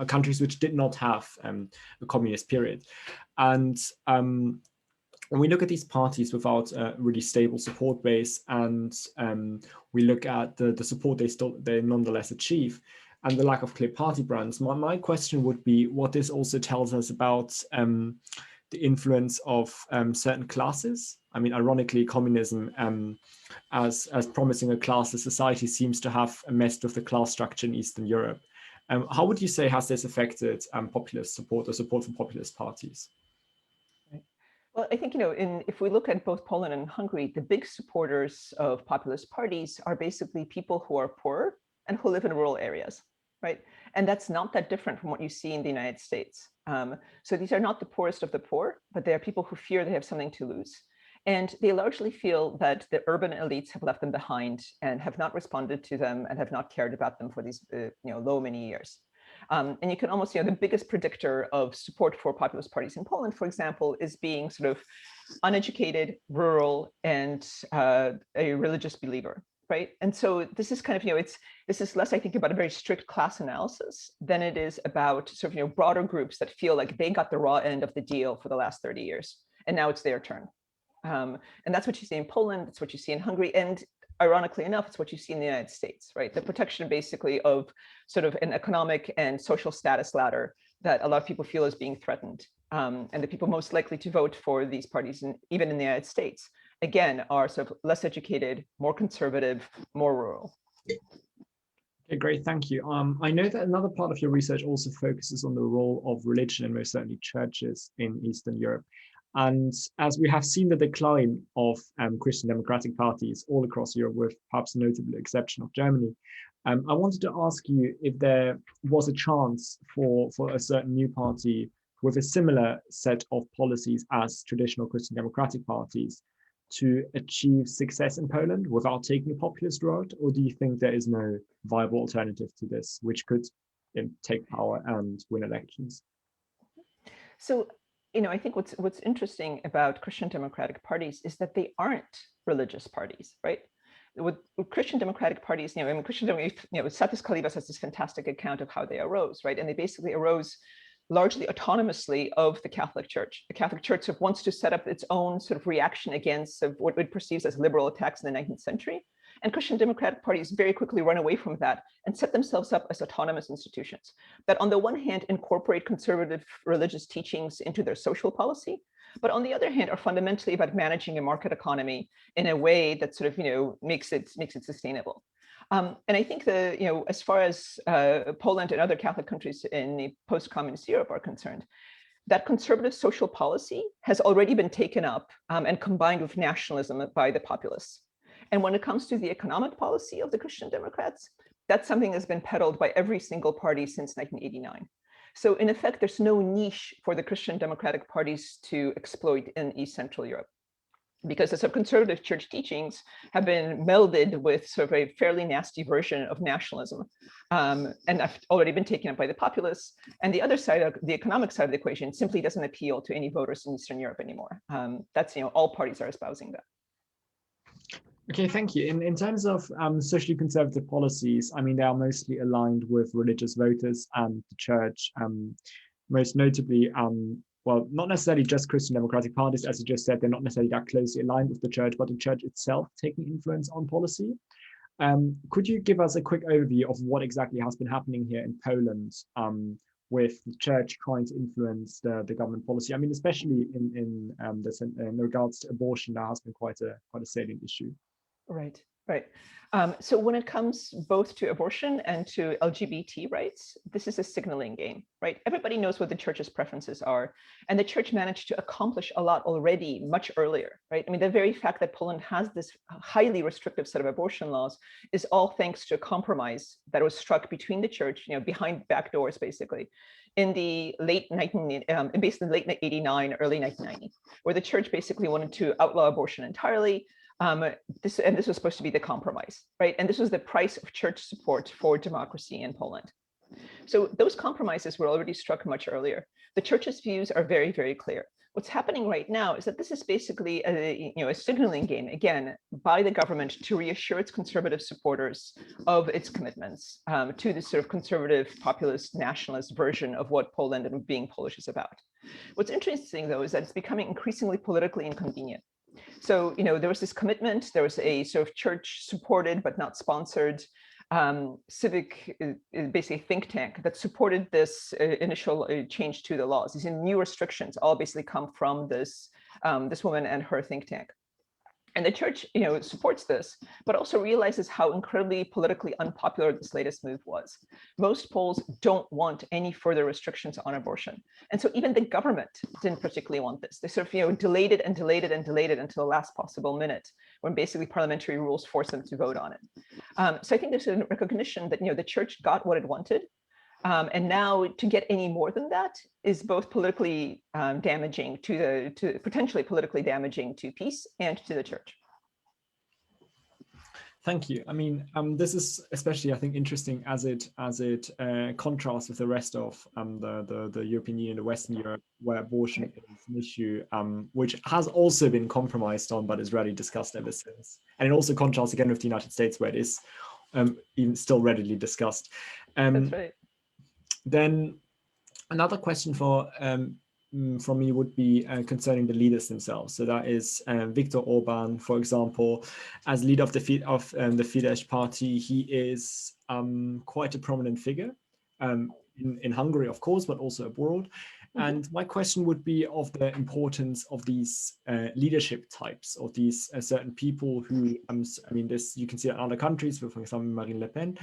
countries which did not have a communist period. And when we look at these parties without a really stable support base, and we look at the support they nonetheless achieve, and the lack of clear party brands, my question would be what this also tells us about the influence of certain classes. I mean, ironically, communism as promising a classless society seems to have messed with the class structure in Eastern Europe. How would you say has this affected populist support or support for populist parties? Well, I think, if we look at both Poland and Hungary, the big supporters of populist parties are basically people who are poor and who live in rural areas, right? And that's not that different from what you see in the United States. So these are not the poorest of the poor, but they are people who fear they have something to lose. And they largely feel that the urban elites have left them behind and have not responded to them and have not cared about them for these many years. And you can almost, the biggest predictor of support for populist parties in Poland, for example, is being uneducated, rural, and a religious believer, right? And so this is kind of, this is less, I think, about a very strict class analysis than it is about broader groups that feel like they got the raw end of the deal for the last 30 years, and now it's their turn. And that's what you see in Poland, that's what you see in Hungary, and ironically enough, it's what you see in the United States, right? The protection basically of an economic and social status ladder that a lot of people feel is being threatened. And the people most likely to vote for these parties, even in the United States, again, are less educated, more conservative, more rural. Okay, great, thank you. I know that another part of your research also focuses on the role of religion and most certainly churches in Eastern Europe. And as we have seen the decline of Christian democratic parties all across Europe, with perhaps a notable exception of Germany, I wanted to ask you if there was a chance for a certain new party with a similar set of policies as traditional Christian democratic parties to achieve success in Poland without taking a populist route? Or do you think there is no viable alternative to this, which could take power and win elections? So, I think what's interesting about Christian democratic parties is that they aren't religious parties, right? With Christian democratic parties, Satis Kalibas has this fantastic account of how they arose, right? And they basically arose largely autonomously of the Catholic Church. The Catholic Church sort of wants to set up its own sort of reaction against what it perceives as liberal attacks in the 19th century. And Christian democratic parties very quickly run away from that and set themselves up as autonomous institutions that on the one hand incorporate conservative religious teachings into their social policy, but on the other hand are fundamentally about managing a market economy in a way that sort of makes it sustainable. And I think as far as Poland and other Catholic countries in the post-communist Europe are concerned, that conservative social policy has already been taken up and combined with nationalism by the populists. And when it comes to the economic policy of the Christian Democrats, that's something that's been peddled by every single party since 1989. So in effect, there's no niche for the Christian Democratic parties to exploit in East Central Europe, because the sort of conservative church teachings have been melded with sort of a fairly nasty version of nationalism, and have already been taken up by the populists. And the other side, of the economic side of the equation, simply doesn't appeal to any voters in Eastern Europe anymore. That's, all parties are espousing that. Okay, thank you. In terms of socially conservative policies, I mean, they are mostly aligned with religious voters and the church, most notably, well, not necessarily just Christian democratic parties, as you just said, they're not necessarily that closely aligned with the church, but the church itself taking influence on policy. Could you give us a quick overview of what exactly has been happening here in Poland with the church trying to influence the government policy? I mean, especially in regards to abortion, that has been quite a salient issue. Right, right. So when it comes both to abortion and to LGBT rights, this is a signaling game, right? Everybody knows what the church's preferences are, and the church managed to accomplish a lot already much earlier, right? I mean, the very fact that Poland has this highly restrictive set of abortion laws is all thanks to a compromise that was struck between the church, behind back doors, basically, in the late 89, early 1990, where the church basically wanted to outlaw abortion entirely. This was supposed to be the compromise, right? And this was the price of church support for democracy in Poland. So those compromises were already struck much earlier. The church's views are very, very clear. What's happening right now is that this is basically a signaling game, again, by the government to reassure its conservative supporters of its commitments to this sort of conservative, populist, nationalist version of what Poland and being Polish is about. What's interesting, though, is that it's becoming increasingly politically inconvenient. So, there was this commitment, there was a sort of church supported but not sponsored civic, basically think tank that supported this initial change to the laws. These new restrictions all basically come from this woman and her think tank. And the church, supports this, but also realizes how incredibly politically unpopular this latest move was. Most Poles don't want any further restrictions on abortion. And so even the government didn't particularly want this. They sort of, delayed it and delayed it and delayed it until the last possible minute, when basically parliamentary rules forced them to vote on it. So I think there's a recognition that, the church got what it wanted. And now to get any more than that is both politically damaging to potentially politically damaging to peace and to the church. Thank you. I mean, this is especially, I think, interesting as it contrasts with the rest of the European Union, the Western Europe, where abortion is an issue which has also been compromised on, but is rarely discussed ever since. And it also contrasts again with the United States, where it is even still readily discussed. That's right. Then another question from me would be concerning the leaders themselves. So that is Viktor Orban, for example, as leader of the Fidesz party. He is quite a prominent figure in Hungary, of course, but also abroad. And my question would be of the importance of these leadership types, or these certain people who, I mean, this you can see in other countries, for example, Marine Le Pen.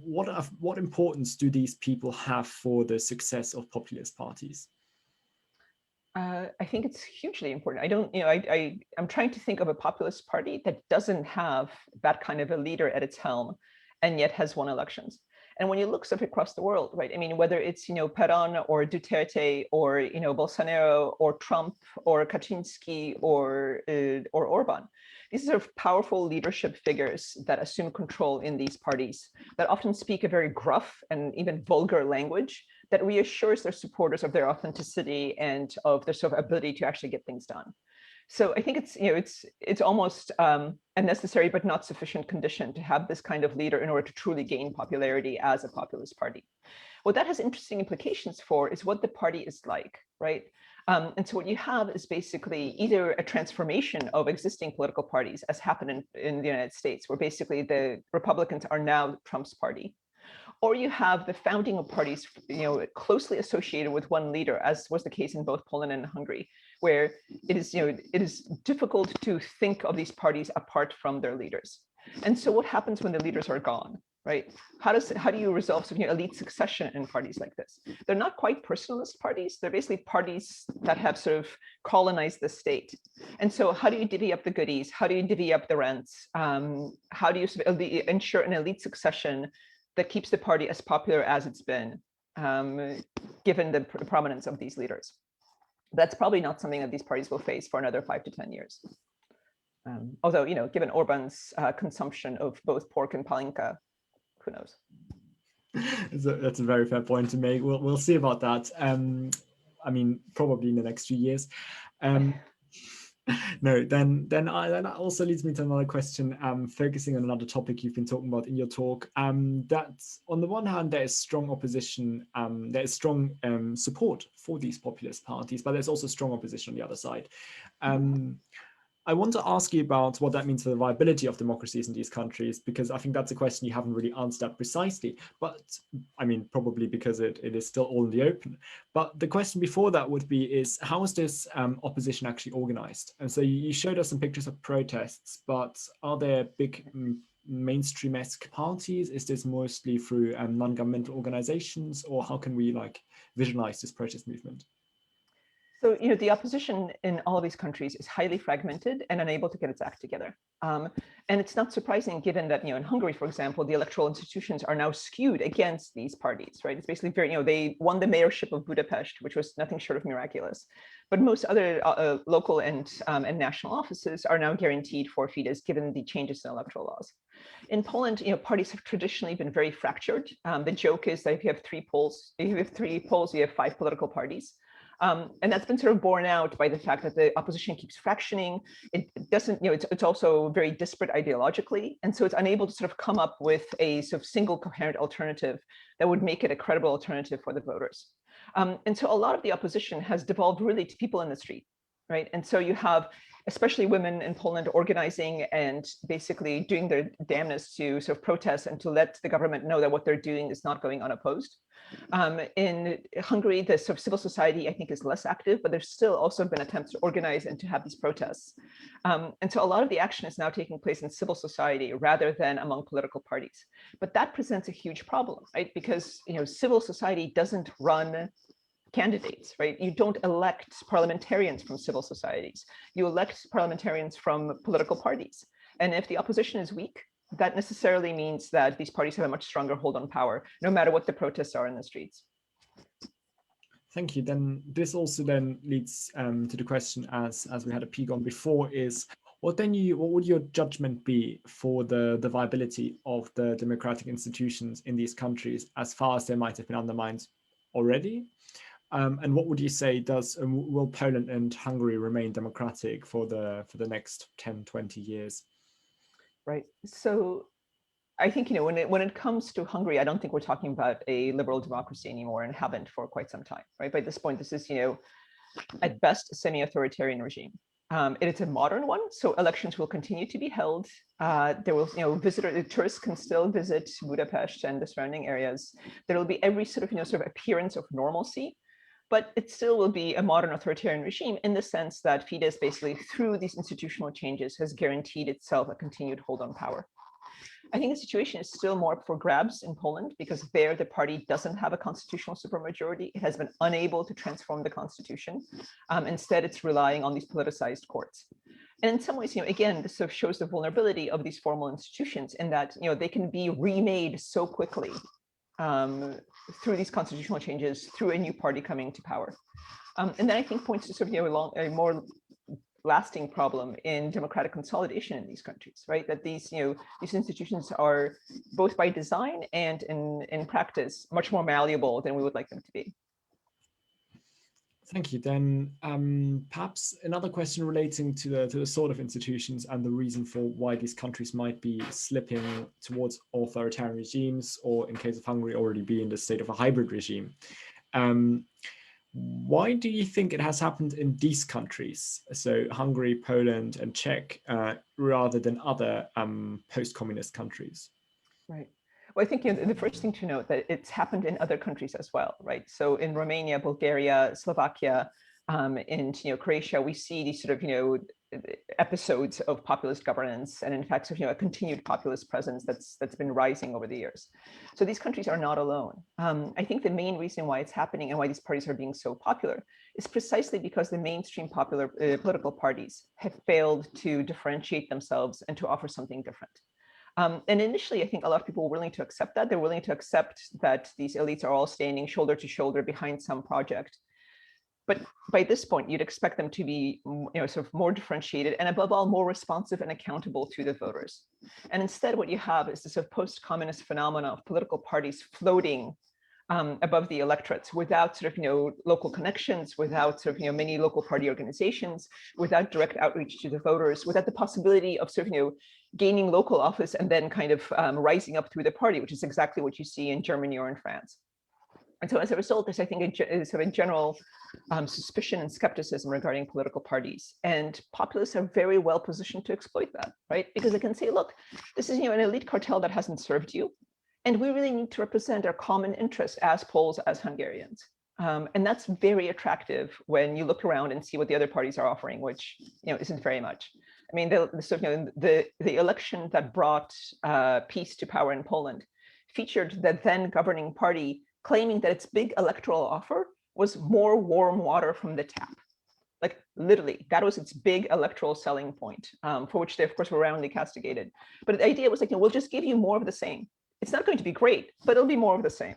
What importance do these people have for the success of populist parties? I think it's hugely important. I don't, I'm trying to think of a populist party that doesn't have that kind of a leader at its helm and yet has won elections. And when you look sort of across the world, right, I mean, whether it's, Perón or Duterte or, Bolsonaro or Trump or Kaczynski or Orban, these are sort of powerful leadership figures that assume control in these parties that often speak a very gruff and even vulgar language that reassures their supporters of their authenticity and of their sort of ability to actually get things done. So I think it's almost a necessary but not sufficient condition to have this kind of leader in order to truly gain popularity as a populist party. What that has interesting implications for is what the party is like, right? And so what you have is basically either a transformation of existing political parties, as happened in the United States, where basically the Republicans are now Trump's party, or you have the founding of parties, closely associated with one leader, as was the case in both Poland and Hungary, where it is difficult to think of these parties apart from their leaders. And so, what happens when the leaders are gone, right? How do you resolve sort of, elite succession in parties like this? They're not quite personalist parties. They're basically parties that have sort of colonized the state. And so, how do you divvy up the goodies? How do you divvy up the rents? How do you sort of ensure an elite succession that keeps the party as popular as it's been, given the prominence of these leaders? That's probably not something that these parties will face for another 5 to 10 years. Although, given Orban's consumption of both pork and palinka, who knows? That's a very fair point to make. We'll see about that. I mean, probably in the next few years. No, then that also leads me to another question, focusing on another topic you've been talking about in your talk. That on the one hand, there is strong opposition, there is strong support for these populist parties, but there's also strong opposition on the other side. I want to ask you about what that means for the viability of democracies in these countries, because I think that's a question you haven't really answered that precisely. But I mean, probably because it is still all in the open. But the question before that would be is, how is this opposition actually organized? And so you showed us some pictures of protests, but are there big mainstream-esque parties? Is this mostly through non-governmental organizations, or how can we visualize this protest movement? So, the opposition in all of these countries is highly fragmented and unable to get its act together. And it's not surprising, given that, in Hungary, for example, the electoral institutions are now skewed against these parties, right? It's basically very, they won the mayorship of Budapest, which was nothing short of miraculous. But most other local and national offices are now guaranteed for Fidesz, given the changes in electoral laws. In Poland, parties have traditionally been very fractured. The joke is that if you have 3 poles, you have 5 political parties. And that's been sort of borne out by the fact that the opposition keeps fractioning. It doesn't, it's also very disparate ideologically. And so it's unable to sort of come up with a sort of single coherent alternative that would make it a credible alternative for the voters. And so a lot of the opposition has devolved really to people in the street, right? And so you have especially women in Poland organizing and basically doing their damnness to sort of protest and to let the government know that what they're doing is not going unopposed. In Hungary, the sort of civil society, I think, is less active, but there's still also been attempts to organize and to have these protests. And so a lot of the action is now taking place in civil society rather than among political parties. But that presents a huge problem, right? Because civil society doesn't run candidates, right? You don't elect parliamentarians from civil societies. You elect parliamentarians from political parties. And if the opposition is weak, that necessarily means that these parties have a much stronger hold on power, no matter what the protests are in the streets. Thank you. Then this also then leads to the question, as we had a peek on before, is what would your judgment be for the viability of the democratic institutions in these countries, as far as they might have been undermined already? And what would you say will Poland and Hungary remain democratic for the next 10, 20 years? Right. So I think, when it comes to Hungary, I don't think we're talking about a liberal democracy anymore, and haven't for quite some time, right? By this point, this is, at best, a semi-authoritarian regime. It's a modern one, so elections will continue to be held. There will, tourists can still visit Budapest and the surrounding areas. There will be every sort of appearance of normalcy. but it still will be a modern authoritarian regime in the sense that Fidesz basically, through these institutional changes, has guaranteed itself a continued hold on power. I think the situation is still more up for grabs in Poland because there the party doesn't have a constitutional supermajority. It has been unable to transform the constitution. Instead, it's relying on these politicized courts. And in some ways, again, this sort of shows the vulnerability of these formal institutions in that, they can be remade so quickly through these constitutional changes, through a new party coming to power. And then I think points to sort of a more lasting problem in democratic consolidation in these countries, right? That these institutions are both by design and in practice much more malleable than we would like them to be. Thank you. Then perhaps another question relating to the sort of institutions and the reason for why these countries might be slipping towards authoritarian regimes, or in case of Hungary, already be in the state of a hybrid regime. Why do you think it has happened in these countries, so Hungary, Poland, and Czech, rather than other post-communist countries? Right. Well, I think the first thing to note that it's happened in other countries as well, right? So in Romania, Bulgaria, Slovakia, and Croatia, we see these sort of episodes of populist governance, and in fact, sort of, a continued populist presence that's been rising over the years. So these countries are not alone. I think the main reason why it's happening and why these parties are being so popular is precisely because the mainstream popular political parties have failed to differentiate themselves and to offer something different. And initially, I think a lot of people were willing to accept that. They're willing to accept that these elites are all standing shoulder to shoulder behind some project. But by this point, you'd expect them to be sort of more differentiated and above all, more responsive and accountable to the voters. And instead, what you have is this sort of post-communist phenomena of political parties floating above the electorates without sort of local connections, without sort of many local party organizations, without direct outreach to the voters, without the possibility of sort of gaining local office and then kind of rising up through the party, which is exactly what you see in Germany or in France. And so as a result, there's, I think, a sort of general suspicion and skepticism regarding political parties. And populists are very well positioned to exploit that, right? Because they can say, look, this is an elite cartel that hasn't served you. And we really need to represent our common interests as Poles, as Hungarians. And that's very attractive when you look around and see what the other parties are offering, which isn't very much. I mean, the election that brought peace to power in Poland featured the then governing party claiming that its big electoral offer was more warm water from the tap. Like literally, that was its big electoral selling point, for which they, of course, were roundly castigated. But the idea was like, we'll just give you more of the same. It's not going to be great, but it'll be more of the same.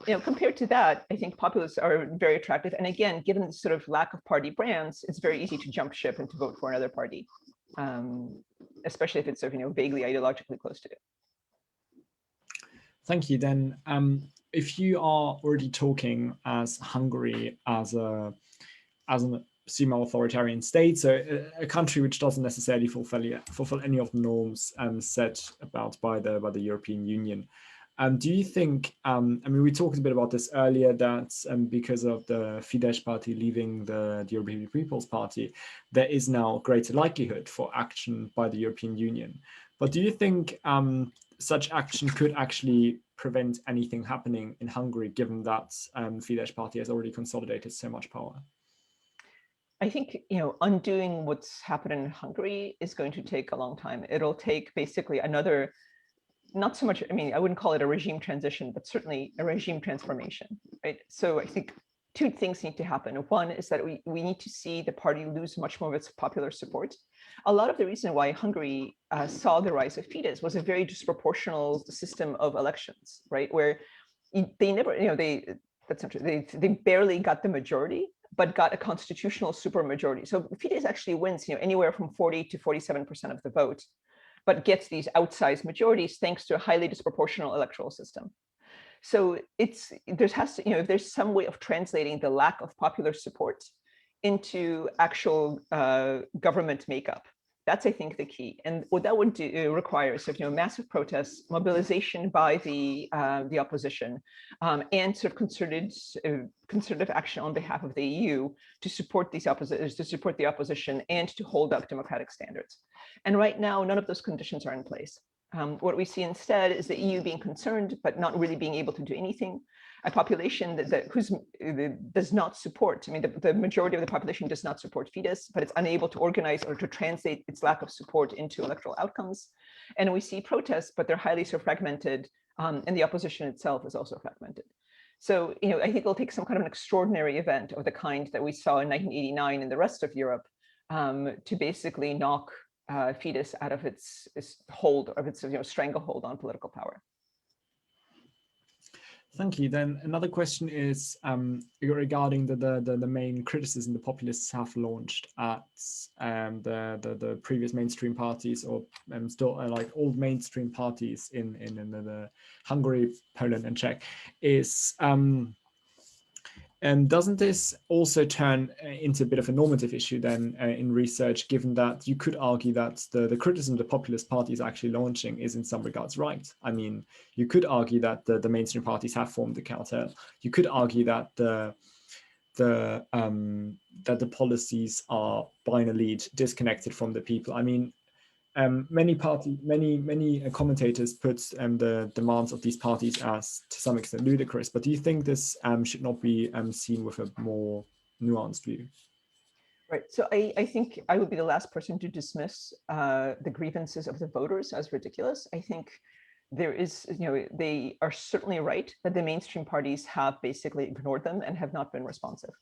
Compared to that, I think populists are very attractive. And again, given the sort of lack of party brands, it's very easy to jump ship and to vote for another party, especially if it's sort of vaguely ideologically close to it. Thank you. Then, if you are already talking as Hungary as an pseudo-authoritarian state, so a country which doesn't necessarily fulfill any of the norms set about by the European Union, do you think? I mean, we talked a bit about this earlier, that because of the Fidesz party leaving the European People's Party, there is now greater likelihood for action by the European Union. But do you think such action could actually prevent anything happening in Hungary, given that Fidesz party has already consolidated so much power? I think undoing what's happened in Hungary is going to take a long time. It'll take basically another, not so much, I mean, I wouldn't call it a regime transition, but certainly a regime transformation, right? So I think two things need to happen. One is that we need to see the party lose much more of its popular support. A lot of the reason why Hungary saw the rise of Fidesz was a very disproportional system of elections, right? Where they never, that's not true. They barely got the majority, but got a constitutional supermajority. So Fidesz actually wins, anywhere from 40 to 47% of the vote, but gets these outsized majorities thanks to a highly disproportional electoral system. So there's some way of translating the lack of popular support into actual government makeup. That's, I think, the key. And what that would require is massive protests, mobilization by the opposition, and sort of concerted action on behalf of the EU to support the opposition and to hold up democratic standards. And right now, none of those conditions are in place. What we see instead is the EU being concerned, but not really being able to do anything. A population that does not support, I mean, the majority of the population does not support Fidesz, but it's unable to organize or to translate its lack of support into electoral outcomes. And we see protests, but they're highly fragmented, and the opposition itself is also fragmented. So, I think it'll take some kind of an extraordinary event of the kind that we saw in 1989 in the rest of Europe to basically knock Fidesz out of its hold, of its stranglehold on political power. Thank you. Then another question is regarding the main criticism the populists have launched at the previous mainstream parties, or still like old mainstream parties in the Hungary, Poland, and Czech, is doesn't this also turn into a bit of a normative issue then in research, given that you could argue that the criticism the populist party is actually launching is in some regards right? I mean, you could argue that the mainstream parties have formed the cartel. You could argue that the policies are by and large disconnected from the people. I mean, many commentators put the demands of these parties as to some extent ludicrous, but do you think this should not be seen with a more nuanced view? Right. So I think I would be the last person to dismiss the grievances of the voters as ridiculous. I think there is, they are certainly right that the mainstream parties have basically ignored them and have not been responsive.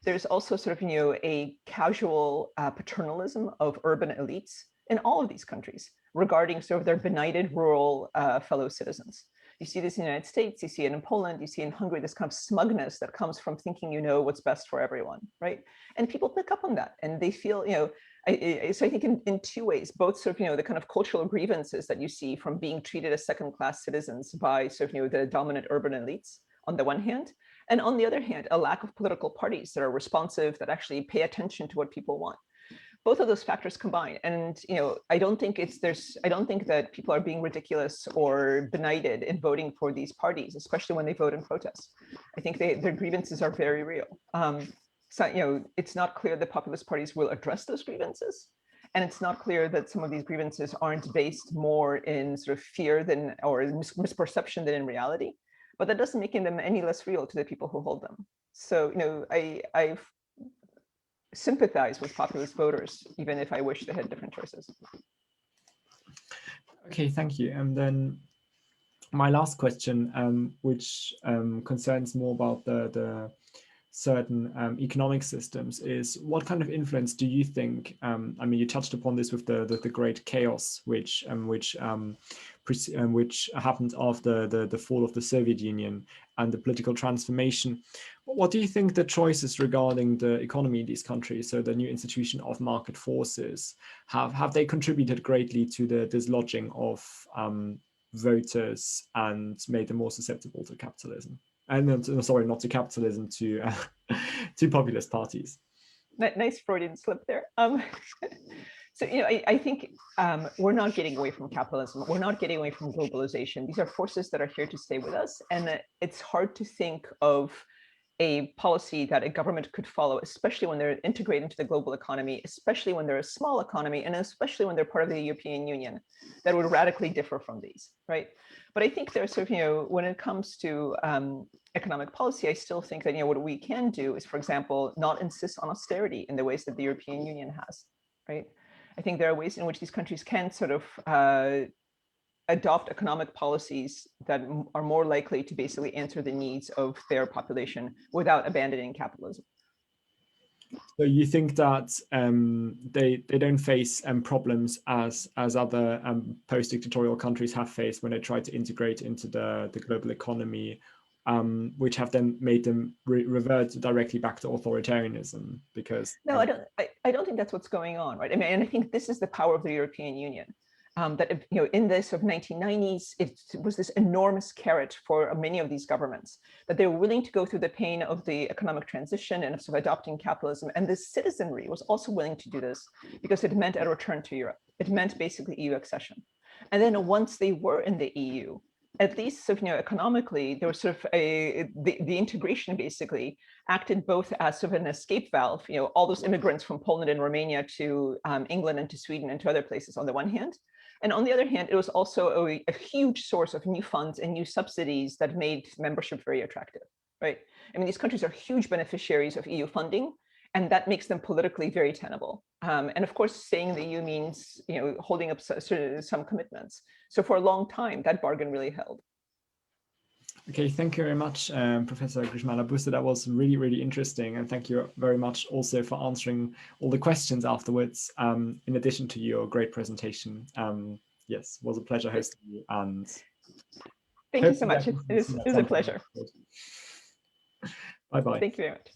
There's also sort of, a casual paternalism of urban elites in all of these countries regarding sort of their benighted rural fellow citizens. You see this in the United States, you see it in Poland, you see in Hungary, this kind of smugness that comes from thinking you know what's best for everyone, right? And people pick up on that and they feel, so I think in two ways, both sort of, the kind of cultural grievances that you see from being treated as second-class citizens by sort of, the dominant urban elites on the one hand, and on the other hand, a lack of political parties that are responsive, that actually pay attention to what people want. Both of those factors combine, and I don't think that people are being ridiculous or benighted in voting for these parties, especially when they vote in protest. I think their grievances are very real. So it's not clear that populist parties will address those grievances, and it's not clear that some of these grievances aren't based more in sort of fear than or misperception than in reality. But that doesn't make them any less real to the people who hold them. So I've sympathize with populist voters, even if I wish they had different choices. Okay, thank you. And then my last question, which concerns more about the certain economic systems, is what kind of influence do you think? I mean, you touched upon this with the great chaos, which happened after the fall of the Soviet Union and the political transformation. What do you think the choices regarding the economy in these countries, so the new institution of market forces, have they contributed greatly to the dislodging of voters and made them more susceptible to capitalism? And sorry, not to capitalism, to populist parties. Nice Freudian slip there. So I think we're not getting away from capitalism. We're not getting away from globalization. These are forces that are here to stay with us, and it's hard to think of a policy that a government could follow, especially when they're integrated into the global economy, especially when they're a small economy, and especially when they're part of the European Union, that would radically differ from these, right? But I think there's sort of, when it comes to economic policy, I still think that, what we can do is, for example, not insist on austerity in the ways that the European Union has, right? I think there are ways in which these countries can sort of adopt economic policies that are more likely to basically answer the needs of their population without abandoning capitalism. So you think that they don't face problems as other post-dictatorial countries have faced when they try to integrate into the global economy, which have then made them revert directly back to authoritarianism? Because no, I don't think that's what's going on, right? I mean, and I think this is the power of the European Union. That in the sort of 1990s, it was this enormous carrot for many of these governments, that they were willing to go through the pain of the economic transition and of sort of adopting capitalism. And the citizenry was also willing to do this because it meant a return to Europe. It meant basically EU accession. And then once they were in the EU, at least sort of, economically, there was sort of the integration basically acted both as sort of an escape valve, all those immigrants from Poland and Romania to England and to Sweden and to other places on the one hand, And on the other hand, it was also a huge source of new funds and new subsidies that made membership very attractive, right? I mean, these countries are huge beneficiaries of EU funding, and that makes them politically very tenable. And of course, staying in the EU means, holding up some commitments. So for a long time, that bargain really held. Okay, thank you very much, Professor Grzymala-Busse. That was really, really interesting. And thank you very much also for answering all the questions afterwards, in addition to your great presentation. Yes, it was a pleasure hosting you. And thank you so much. It is a pleasure. Bye-bye. Thank you very much.